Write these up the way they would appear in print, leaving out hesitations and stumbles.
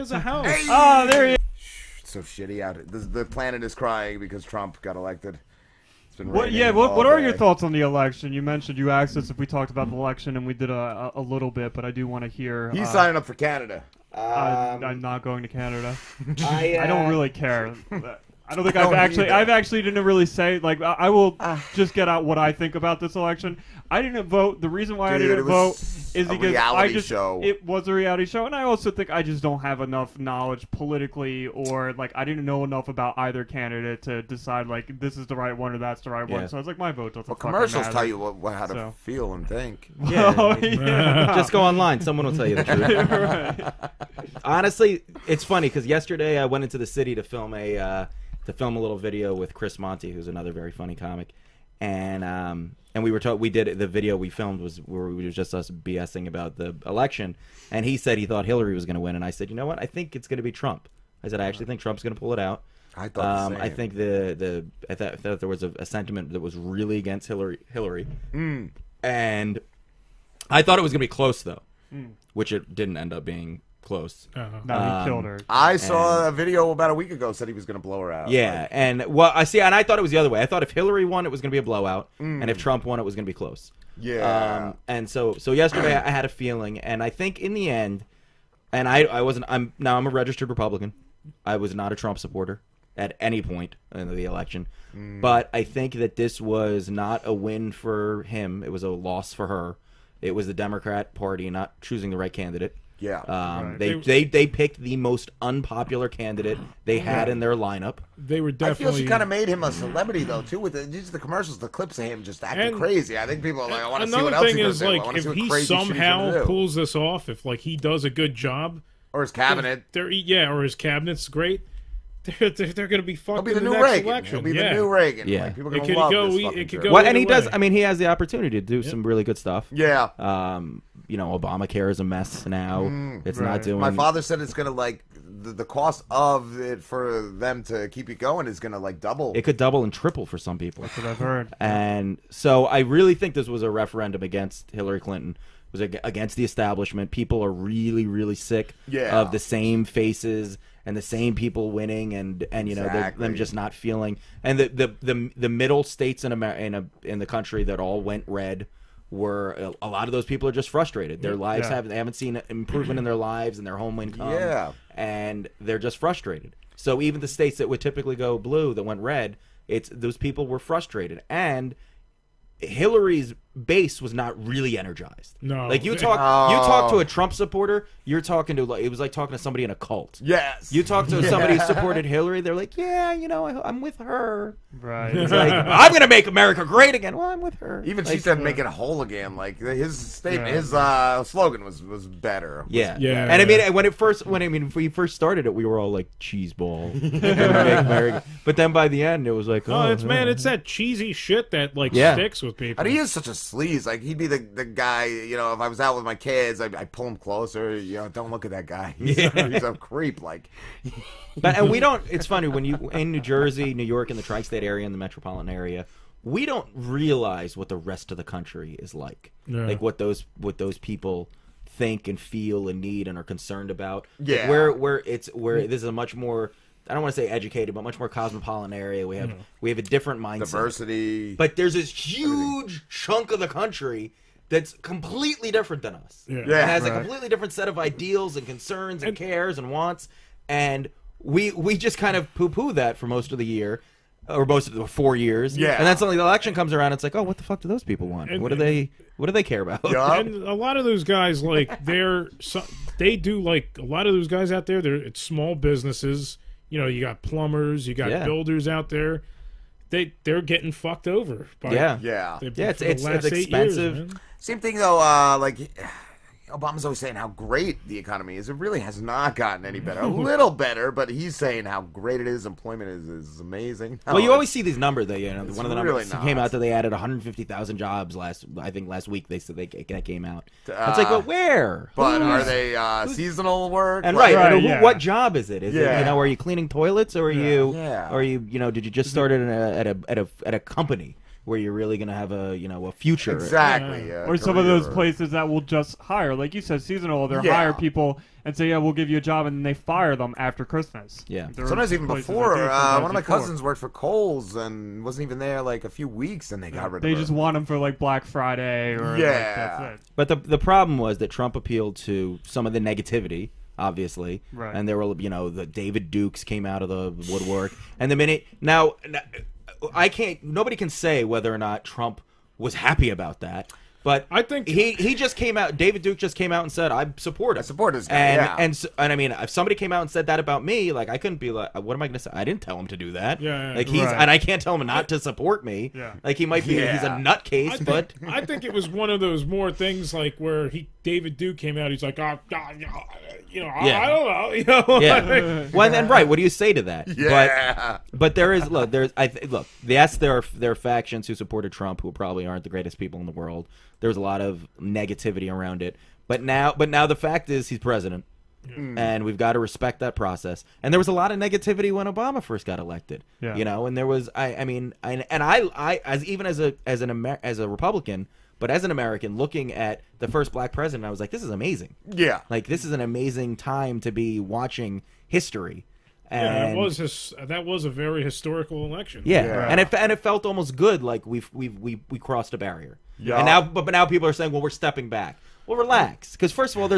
There's a house. Hey! Oh, there he is. So shitty out. The planet is crying because Trump got elected. It's been What, raining yeah, all what are your day. thoughts on the election? You mentioned you asked us if we talked about the election, and we did a little bit, but I do want to hear. He's signing up for Canada. I'm not going to Canada. I don't really care. I don't think I don't I've either. actually didn't really say, like, I will just get out what I think about this election. I didn't vote. The reason why I Dude, didn't it vote was is a because reality show. It was a reality show, and I also think I just don't have enough knowledge politically, or like I didn't know enough about either candidate to decide like this is the right one or that's the right one. So I was like, my vote doesn't. Well, fucking commercials matter. tell you how to So. feel and think. Oh, yeah. Just go online. Someone will tell you the truth. Right. Honestly, it's funny because yesterday I went into the city to film a little video with Chris Monty, who's another very funny comic, and we were we did the video we filmed was where we was just us BSing about the election, and he said he thought Hillary was going to win, and I said, you know what, I think it's going to be Trump. I said I actually think Trump's going to pull it out. I thought the same. I think I thought there was a sentiment that was really against Hillary, and I thought it was going to be close though, which it didn't end up being close. No, he killed her. I saw a video about a week ago said he was going to blow her out. Yeah, and and I thought it was the other way. I thought if Hillary won, it was going to be a blowout, and if Trump won, it was going to be close. Yeah. And so yesterday I had a feeling, and I think in the end, and I'm a registered Republican. I was not a Trump supporter at any point in the election, but I think that this was not a win for him. It was a loss for her. It was the Democrat Party not choosing the right candidate. Yeah. They picked the most unpopular candidate they had in their lineup. They were I definitely. feel she kind of made him a celebrity though too with the commercials, the clips of him just acting And- crazy. I think people are like, I want to see Another what else thing he's is, gonna do. I like, wanna if see what he crazy shit he's somehow gonna do. pulls this off, if like he does a good job, or his cabinet. or his cabinet's great, they're going to be fucked He'll be in the the new next Reagan. election. He'll be yeah. the new Reagan. Yeah. Like, people are It gonna could love go this e- fucking it could jerk. go Well, and he either does. way. I mean, he has the opportunity to do some really good stuff. Yeah. Obamacare is a mess now. It's not Right. doing. My father said it's gonna like the cost of it for them to keep it going is gonna like double. It could double and triple for some people. That's what I've heard. And so I really think this was a referendum against Hillary Clinton. It was against the establishment. People are really, really sick of the same faces and the same people winning, and them just not feeling. And the middle states in the country that all went red were a lot of those people are just frustrated. Their lives they haven't seen improvement in their lives and their home income. And they're just frustrated. So even the states that would typically go blue that went red, those people were frustrated. And Hillary's base was not really energized. No. Like you talk to a Trump supporter, you're talking to it was like talking to somebody in a cult. Yes. You talk to somebody who supported Hillary, they're like, yeah, I'm with her. Right. It's like, I'm going to make America great again. Well, I'm with her. Even like, she said make it whole again. Like his statement, his slogan was better. Yeah. Yeah. And I mean, when we first started it, we were all like cheese ball. But then by the end, it was like, it's that cheesy shit that like sticks with people. And he is such a sleaze. Like he'd be the guy. If I was out with my kids, I pull him closer. Don't look at that guy. He's a creep. Like. And we don't. It's funny when you in New Jersey, New York, in the tri-state area, in the metropolitan area, we don't realize what the rest of the country is like. Yeah. Like what those people think and feel and need and are concerned about. Yeah. Like where this is a much more, I don't want to say educated, but much more cosmopolitan area. We have a different mindset. Diversity. But there's this huge chunk of the country that's completely different than us. Yeah. It has a completely different set of ideals and concerns and cares and wants, and we just kind of poo-poo that for most of the year, or most of the 4 years. Yeah. And then suddenly the election comes around, it's like, oh, what the fuck do those people want? What do they care about? Yeah. And a lot of those guys, like, they do, like, a lot of those guys out there, it's small businesses. You got plumbers, you got builders out there. They're getting fucked over. It's expensive. Years, Same thing though. Like Obama's always saying how great the economy is. It really has not gotten any better. A little better, but he's saying how great it is. Employment is amazing. Well, you always see these numbers. One of the numbers really came not. out that they added 150,000 jobs last week. They said that came out. It's like, well, where? But are they seasonal work? And Like, what job is it? Is it are you cleaning toilets, or are you Yeah. or did you just start at a company? where you're really going to have a future. Exactly. Or some of those places that will just hire, like you said, seasonal. They'll hire people and say, yeah, we'll give you a job, and then they fire them after Christmas. Yeah. Sometimes even before. One of my cousins worked for Kohl's and wasn't even there like a few weeks, and they got rid of her. They just want them for like Black Friday or that's it. But the problem was that Trump appealed to some of the negativity, obviously, right. And there were the David Dukes came out of the woodwork, and the minute now nobody can say whether or not Trump was happy about that. But I think he just came out. David Duke just came out and said, "I support him. I support this guy." And I mean, if somebody came out and said that about me, like I couldn't be like, "What am I going to say?" I didn't tell him to do that. Like and I can't tell him not to support me. Yeah. Like he might be, he's a nutcase, but I think it was one of those more things like where David Duke came out. He's like, I don't know. Yeah. Well, and right. What do you say to that? Yeah. But there is yes, there are factions who supported Trump who probably aren't the greatest people in the world. There's a lot of negativity around it. But now the fact is he's president. And we've got to respect that process. And there was a lot of negativity when Obama first got elected. Yeah. And there was I as a Republican, but as an American looking at the first black president, I was like, this is amazing. Yeah. Like this is an amazing time to be watching history. And that was a very historical election. Yeah. And it felt almost good, like we crossed a barrier. Yeah. And now people are saying, well, we're stepping back. Well, relax, because first of all,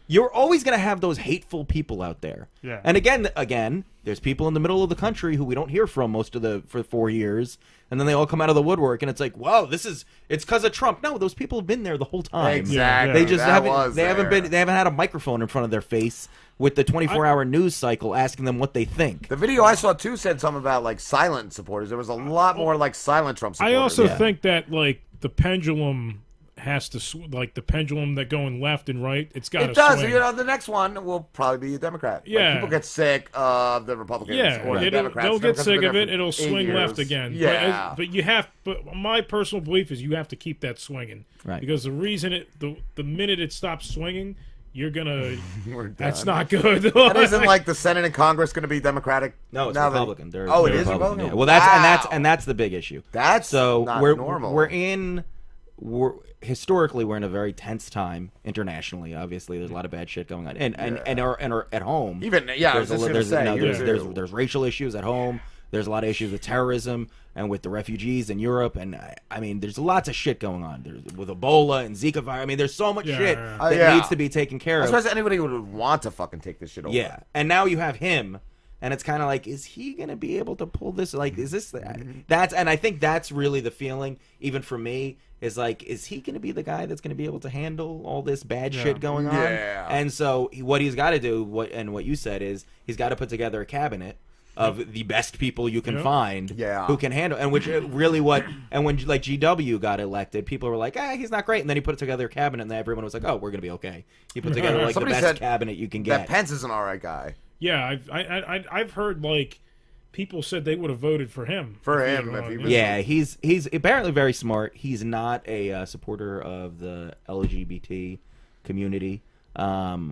you're always going to have those hateful people out there. Yeah. And again, there's people in the middle of the country who we don't hear from for 4 years, and then they all come out of the woodwork, and it's like, whoa, it's because of Trump. No, those people have been there the whole time. Exactly. They just haven't had a microphone in front of their face with the 24-hour news cycle asking them what they think. The video I saw too said something about like silent supporters. There was a lot more like silent Trump supporters. I also think that like the pendulum has to the pendulum that going left and right. It does. Swing. The next one will probably be a Democrat. Yeah, like, people get sick of the Republicans or the Democrats. They'll get sick of it. It'll swing left again. Yeah, but my personal belief is you have to keep that swinging. Right. Because the reason the minute it stops swinging, you're gonna. That's not good. That isn't like the Senate and Congress going to be Democratic. No, it's Republican. It is Republican. Republican. Yeah. Well, that's the big issue. That's not normal. Historically, we're in a very tense time internationally. Obviously, there's a lot of bad shit going on, and at home. There's racial issues at home. There's a lot of issues with terrorism and with the refugees in Europe, and I mean, there's lots of shit going on. With Ebola and Zika virus. I mean, there's so much shit that needs to be taken care of. As far as anybody would want to fucking take this shit over. Yeah, and now you have him. And it's kind of like, is he going to be able to pull this? Like, is this... And I think that's really the feeling, even for me, is like, is he going to be the guy that's going to be able to handle all this bad shit going on? Yeah. And so what he's got to do, what you said is, he's got to put together a cabinet of the best people you can find who can handle... And which really and when like GW got elected, people were like, he's not great. And then he put together a cabinet and everyone was like, oh, we're going to be okay. He put together like the best cabinet you can get. That Pence is an all right guy. Yeah, I've heard like people said they would have voted for him. He's apparently very smart. He's not a supporter of the LGBT community,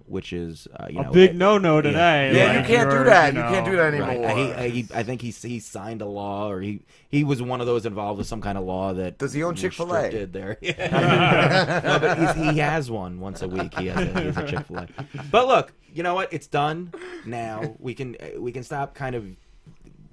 which is a big no-no today. Yeah, you can't do that. You can't do that anymore. Right. I think he signed a law, or he was one of those involved with some kind of law that does he own Chick-fil-A? There, no, but he has one once a week. He has a Chick-fil-A. But look. You know what? It's done now. We can stop kind of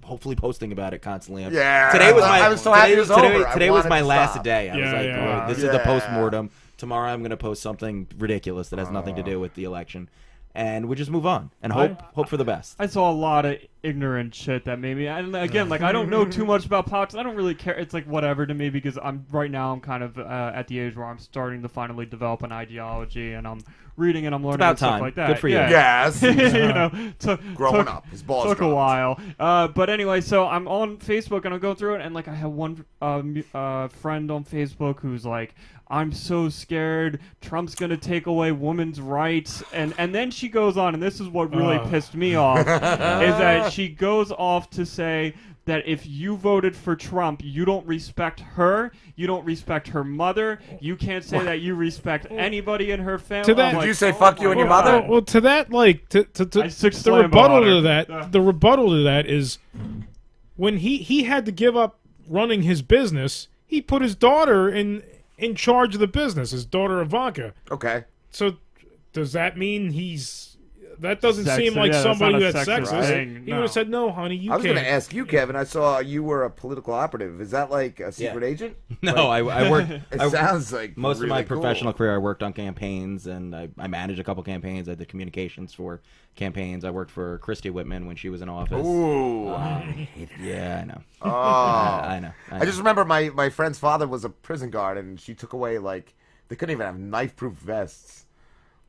hopefully posting about it constantly. Yeah. I was so happy it was over. Today was my last day. I was like, this is the post-mortem. Tomorrow I'm going to post something ridiculous that has nothing to do with the election. And we just move on and hope for the best. I saw a lot of ignorant shit that made me. And again, like I don't know too much about politics. I don't really care. It's like whatever to me because I'm kind of at the age where I'm starting to finally develop an ideology and I'm reading and I'm learning and stuff like that. Good for you. Yes. Growing up, his balls took a while. But anyway, so I'm on Facebook and I'm going through it and like I have one friend on Facebook who's like, I'm so scared Trump's going to take away women's rights. And then she goes on, and this is what really pissed me off, is that she goes off to say that if you voted for Trump, you don't respect her, you don't respect her mother, you can't say that you respect anybody in her family. Did you say fuck you and your mother? Well, to that, like, the rebuttal to that is when he had to give up running his business, he put his daughter in charge of the business. His daughter Ivanka. Okay. So does that mean he's? That doesn't Sexist, seem like yeah, somebody that's that's not a sexist. thing, He no. would have said, "No, honey, you I was can't." going to ask you, Kevin. I saw you were a political operative. Is that like a secret agent? No, Like, I worked. It sounds like Most really of my cool. professional career, I worked on campaigns, and I managed a couple campaigns. I did communications for campaigns. I worked for Christy Whitman when she was in office. Ooh. Yeah, I know. Oh. I know. I just remember my friend's father was a prison guard, and she took away, like, they couldn't even have knife-proof vests.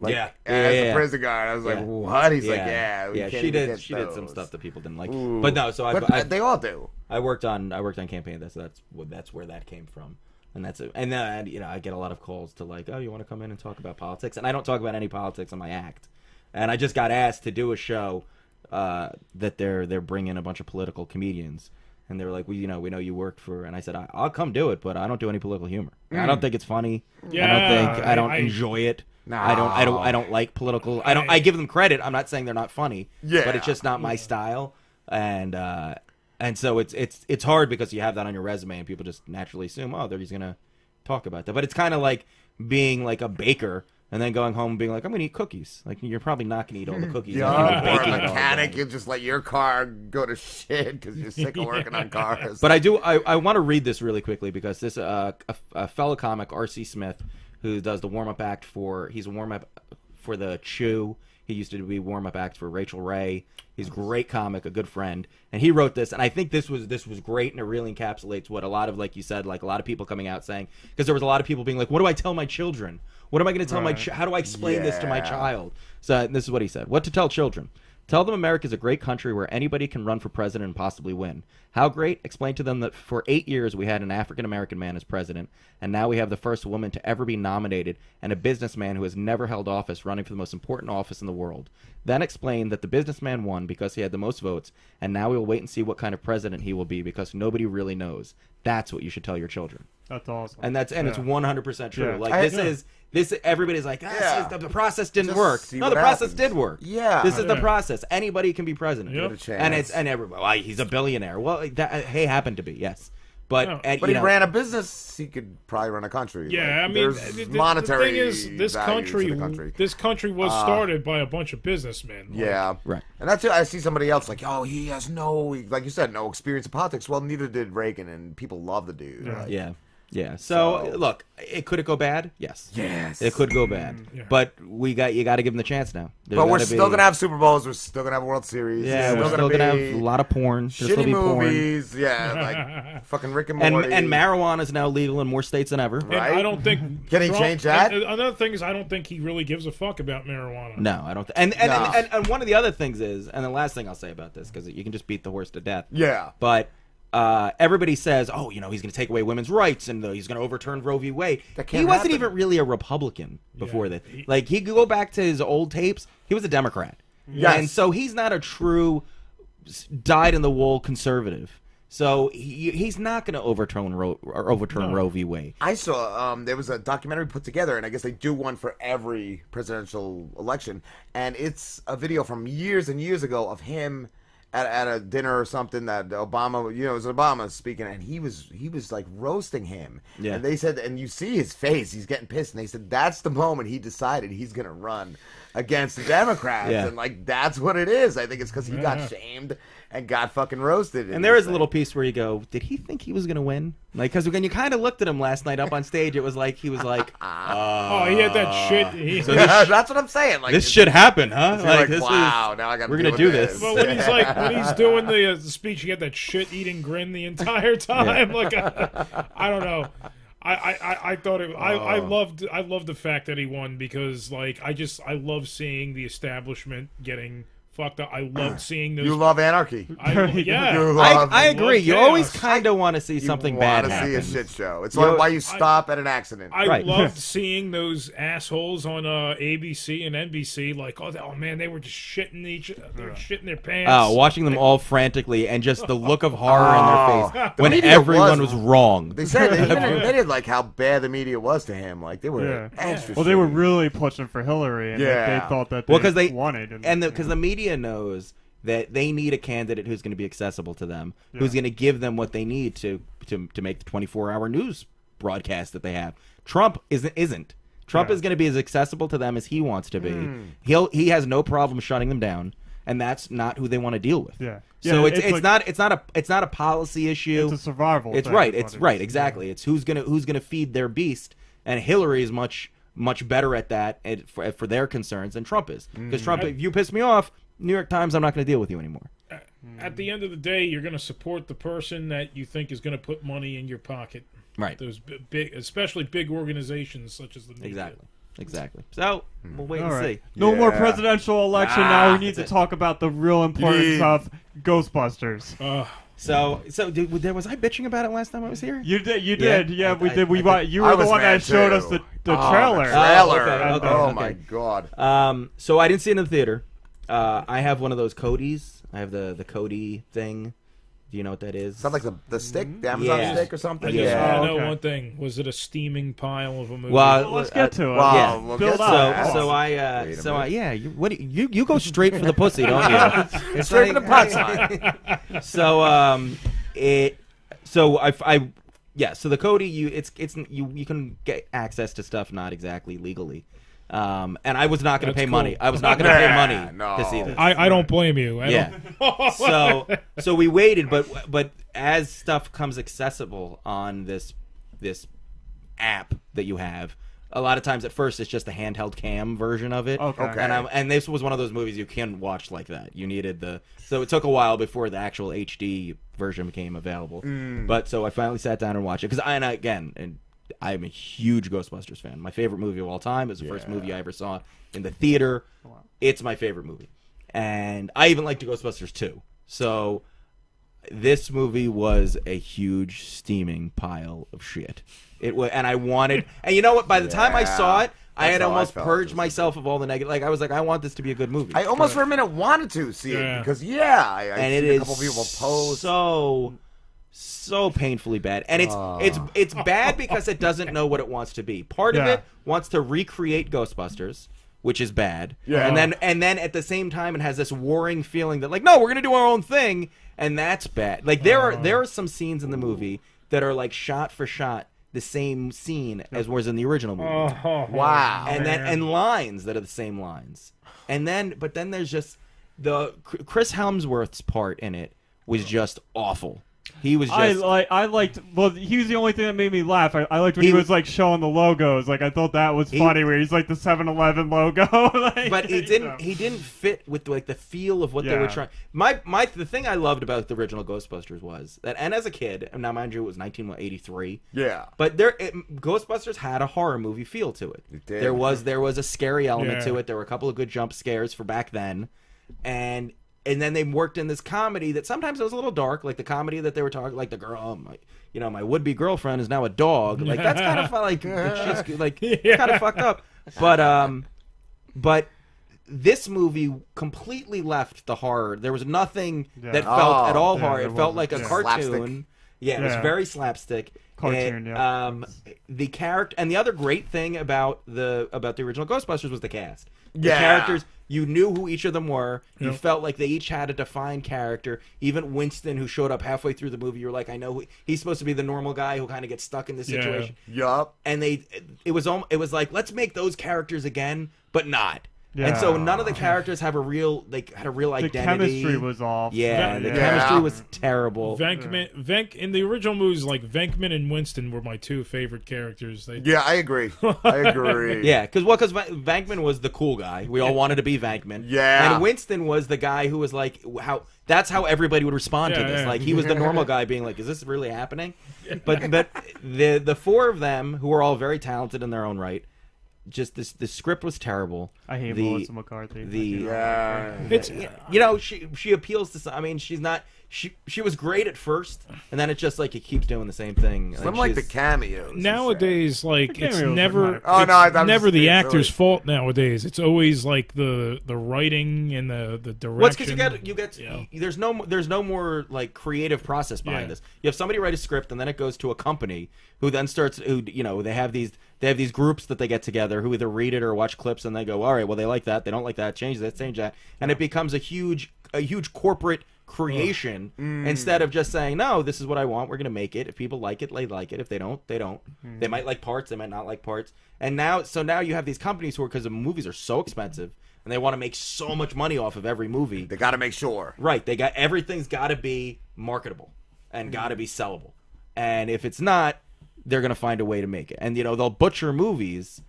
Like, as a prison guard, I was like, what? He's like, we can't she even did. get She those. did some stuff that people didn't like. Ooh. But no, so But they all do. I worked on campaigns. That's where that came from, and that's it. And then I get a lot of calls to like, oh, you want to come in and talk about politics? And I don't talk about any politics on my act. And I just got asked to do a show that they're bringing a bunch of political comedians. And they were like, we know you worked for, and I said, I'll come do it, but I don't do any political humor. I don't think it's funny. Yeah, I don't enjoy it. No. I don't like political. I give them credit. I'm not saying they're not funny. Yeah. But it's just not my style. And so it's hard because you have that on your resume and people just naturally assume, oh, he's gonna talk about that. But it's kind of like being like a baker and then going home and being like, I'm gonna eat cookies. Like, you're probably not gonna eat all the cookies. You're You're a baking it all mechanic. day. You just let your car go to shit because you're sick of working on cars. But I want to read this really quickly because this a fellow comic, R.C. Smith, who does the warm-up act he's a warm-up for the Chew. He used to be warm-up act for Rachel Ray. He's a great comic, a good friend. And he wrote this, and I think this was great, and it really encapsulates what a lot of, like you said, like a lot of people coming out saying, because there was a lot of people being like, what do I tell my children? What am I going to tell how do I explain this to my child? So this is what he said. What to tell children. Tell them America is a great country where anybody can run for president and possibly win. How great? Explain to them that for 8 years we had an African-American man as president, and now we have the first woman to ever be nominated and a businessman who has never held office running for the most important office in the world. Then explain that the businessman won because he had the most votes, and now we will wait and see what kind of president he will be because nobody really knows. That's what you should tell your children. That's awesome. And it's 100% true. Yeah. Like this everybody's like, the process didn't Just work. see No, what the process happens. did work. Yeah. This is the process. Anybody can be president. Yep. Give it a chance. And everybody, well, he's a billionaire. Well, that happened to be, yes. But But he ran a business. He could probably run a country. Yeah, Like, I mean, there's monetary. the thing is, this country was started by a bunch of businessmen. Like, Yeah, Right. And that's it. I see somebody else like, oh, he has like you said, no experience in politics. Well, neither did Reagan, and people love the dude. Yeah. Like, Yeah. So look, could it go bad? Yes. Yes. It could go bad. Yeah. But you got to give them the chance now. But we're still gonna have Super Bowls. We're still gonna have World Series. Yeah, we're still gonna have a lot of porn. There'll still shitty be porn. movies. Yeah, like fucking Rick and Morty. And marijuana is now legal in more states than ever. And Right? I don't think Can he change that? and another thing is, I don't think he really gives a fuck about marijuana. No, I don't. And No. and one of the other things is, and the last thing I'll say about this, because you can just beat the horse to death. Yeah. But everybody says, oh, he's going to take away women's rights and he's going to overturn Roe v. Wade. That can't He wasn't happen. even really a Republican before Yeah. that. Like, he could go back to his old tapes. He was a Democrat. Yes. And so he's not a true dyed-in-the-wool conservative. So he's not going to overturn Roe v. Wade. I saw there was a documentary put together, and I guess they do one for every presidential election, and it's a video from years and years ago of him at a dinner or something that Obama, it was Obama speaking, and he was like roasting him. Yeah. And they said, and you see his face, he's getting pissed, and they said that's the moment he decided he's gonna run against the Democrats, Yeah. and like that's what it is. I think it's because he got shamed and got fucking roasted. And there is a little piece where you go, did he think he was going to win? Like, because when you kind of looked at him last night up on stage, it was like he was like, Oh, he had that shit. that's what I'm saying. Like this should happen, huh? You're like, this wow, now I got. we're gonna do this. But when he's doing the speech, he had that shit-eating grin the entire time. Like, I don't know. I thought it. I loved the fact that he won because, like, I love seeing the establishment getting fucked up. I loved seeing those. You love anarchy. Yeah. You love- I agree. You chaos. always kind of want to see something bad want to see happen. a shit show. It's like why you stop at an accident. I Right. loved seeing those assholes on ABC and NBC. Like, oh man, they were just shitting shitting their pants. Watching them all frantically and just the look of horror in their face The when media everyone was- was wrong. They said they admitted like how bad the media was to him. Like they were extra. Well, they were shitty. really pushing for Hillary, and Yeah. they thought that Well, because they wanted, because the media knows that they need a candidate who's going to be accessible to them, who's going to give them what they need to make the 24-hour news broadcast that they have. Trump isn't. Trump is going to be as accessible to them as he wants to be. He has no problem shutting them down, and that's not who they want to deal with. So it's not a policy issue. It's a survival. It's thing, right. It's right. Exactly. It's who's gonna feed their beast, and Hillary is much better at that for their concerns than Trump is. Because Trump, if you piss me off, New York Times, I'm not going to deal with you anymore. At the end of the day, you're going to support the person that you think is going to put money in your pocket. Right. Those big, especially big organizations such as the media. Exactly. So we'll wait and see. No more presidential election. Now we need to talk about the real importance of Ghostbusters. So was I bitching about it last time I was here? You did. Yeah, we did. You were the one that showed us the trailer. Okay. Oh my god. So I didn't see it in the theater. I have one of those Codys. I have the Cody thing. Do you know what that is? Sounds like the stick, the Amazon stick or something. I just want to know one thing. Was it a steaming pile of a movie? Well, let's get to it. Well, build up. You go straight for the pussy, don't you? It's straight for the pot sign. So the Cody, you can get access to stuff not exactly legally. And I was not going to pay money. I was not going to pay money to see this. I don't blame you. So we waited, but as stuff comes accessible on this app that you have, a lot of times at first it's just a handheld cam version of it. Okay. And this was one of those movies you can't watch like that. You needed so it took a while before the actual HD version became available. But so I finally sat down and watched it and I'm a huge Ghostbusters fan. My favorite movie of all time. It was the first movie I ever saw in the theater. Wow. It's my favorite movie. And I even liked Ghostbusters 2. So this movie was a huge steaming pile of shit. It was, and I wanted, and you know what? By the time I saw it, I had almost purged myself of all the negative. Like I was like, I want this to be a good movie. I almost for a minute wanted to see it because I and seen a couple people post so painfully bad, and it's bad because it doesn't know what it wants to be. Part of it wants to recreate Ghostbusters, which is bad. And then at the same time, it has this warring feeling that like, no, we're gonna do our own thing, and that's bad. Like there are some scenes in the movie that are like shot for shot the same scene as was in the original movie. Wow. And lines that are the same lines, but then there's just the Chris Hemsworth's part in it was just awful. He was just. I liked. Well, he was the only thing that made me laugh. I liked when he was like showing the logos. Like I thought that was funny. Where he's like the 7-Eleven logo. But it didn't. He didn't fit with like the feel of what they were trying. The thing I loved about the original Ghostbusters was that, and as a kid, and now mind you, it was 1983. Yeah. But Ghostbusters had a horror movie feel to it. It did. There was a scary element to it. There were a couple of good jump scares for back then, and then they worked in this comedy that sometimes it was a little dark, like the comedy that they were talking, like the girl, my would-be girlfriend is now a dog. Like that's kind of like kind of fucked up. But this movie completely left the horror. There was nothing that felt at all horror. It felt like a cartoon. Slapstick. Yeah, it was very slapstick. Cartoon. The character, and the other great thing about the original Ghostbusters was the cast. The characters, you knew who each of them were. You felt like they each had a defined character. Even Winston, who showed up halfway through the movie, you were like, I know he's supposed to be the normal guy who kind of gets stuck in this situation. Yup. And it was like, let's make those characters again, but not. Yeah. And so none of the characters had a real identity. The chemistry was off. Yeah, the chemistry was terrible. In the original movies, like Venkman and Winston were my two favorite characters. I agree. Yeah, because Venkman was the cool guy. We all wanted to be Venkman. Yeah. And Winston was the guy who was like, that's how everybody would respond to this. Yeah. Like he was the normal guy being like, is this really happening? But the four of them, who were all very talented in their own right, just the script was terrible. I hate Melissa McCarthy. She appeals to some. I mean, she's not. She was great at first, and then it's just like it keeps doing the same thing. Some like the cameos. Nowadays, like it's never. Never the actor's fault nowadays. It's always like the writing and the direction. Well, it's because there's no more like creative process behind this. You have somebody write a script, and then it goes to a company who then starts. They have these groups that they get together who either read it or watch clips, and they go, all right, well they like that, they don't like that, change that, and it becomes a huge a huge corporate creation instead of just saying, no, this is what I want, we're going to make it. If people like it, they like it. If they don't, they don't. They might like parts, they might not like parts. And now you have these companies who are, because the movies are so expensive and they want to make so much money off of every movie. They got to make sure. Right. Everything's got to be marketable and got to be sellable. And if it's not, they're going to find a way to make it. And, they'll butcher movies.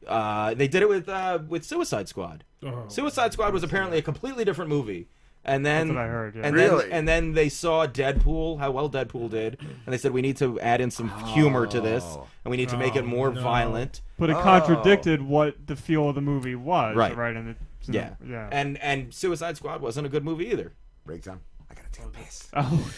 They did it with Suicide Squad. Suicide Squad was apparently a completely different movie. And then, that's what I heard, yeah. And then they saw Deadpool, how well Deadpool did, and they said we need to add in some humor to this, and we need to make it more violent. But it contradicted what the feel of the movie was, right? And yeah. And Suicide Squad wasn't a good movie either. Breakdown. I gotta take a piss. Oh.